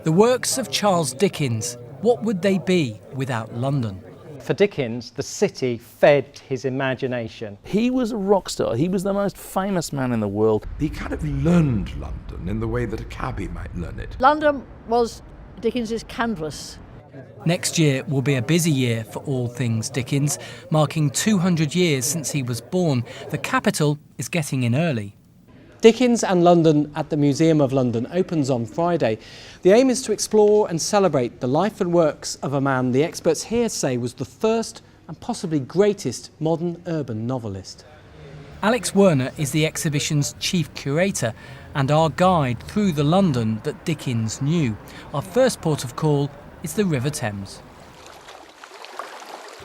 The works of Charles Dickens, what would they be without London? For Dickens, the city fed his imagination. He was a rock star. He was the most famous man in the world. He kind of learned London in the way that a cabbie might learn it. London was Dickens's canvas. Next year will be a busy year for all things Dickens, marking 200 years since he was born. The capital is getting in early. Dickens and London at the Museum of London opens on Friday. The aim is to explore and celebrate the life and works of a man the experts here say was the first and possibly greatest modern urban novelist. Alex Werner is the exhibition's chief curator and our guide through the London that Dickens knew. Our first port of call is the River Thames.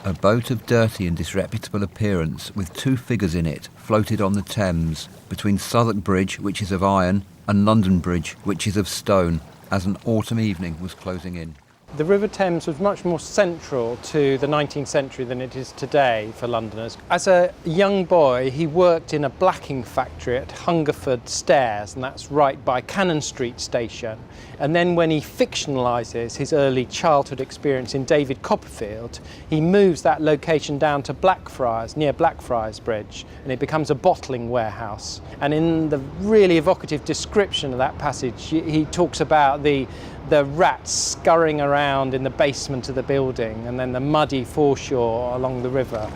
A boat of dirty and disreputable appearance with two figures in it floated on the Thames between Southwark Bridge, which is of iron, and London Bridge, which is of stone, as an autumn evening was closing in. The River Thames was much more central to the 19th century than it is today for Londoners. As a young boy, he worked in a blacking factory at Hungerford Stairs, and that's right by Cannon Street station. And then when he fictionalises his early childhood experience in David Copperfield, he moves that location down to Blackfriars, near Blackfriars Bridge, and it becomes a bottling warehouse. And in the really evocative description of that passage, he talks about the rats scurrying around in the basement of the building and then the muddy foreshore along the river.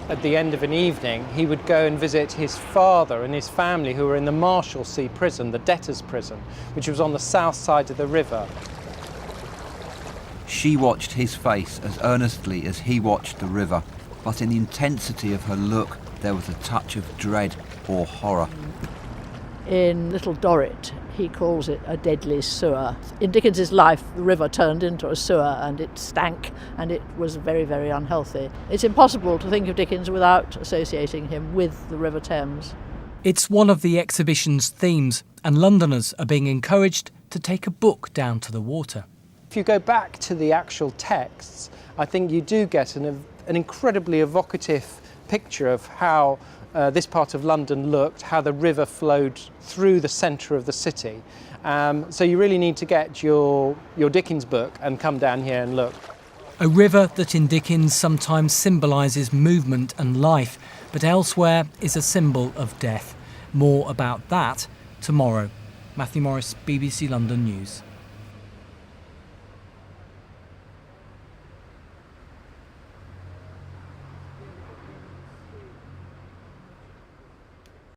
At the end of an evening, he would go and visit his father and his family who were in the Marshalsea prison, the debtors' prison, which was on the south side of the river. She watched his face as earnestly as he watched the river, but in the intensity of her look there was a touch of dread or horror. In Little Dorrit, he calls it a deadly sewer. In Dickens's life, the river turned into a sewer and it stank and it was very, very unhealthy. It's impossible to think of Dickens without associating him with the River Thames. It's one of the exhibition's themes, and Londoners are being encouraged to take a book down to the water. If you go back to the actual texts, I think you do get an incredibly evocative picture of how this part of London looked, how the river flowed through the centre of the city. So you really need to get your Dickens book and come down here and look. A river that in Dickens sometimes symbolises movement and life, but elsewhere is a symbol of death. More about that tomorrow. Matthew Morris, BBC London News.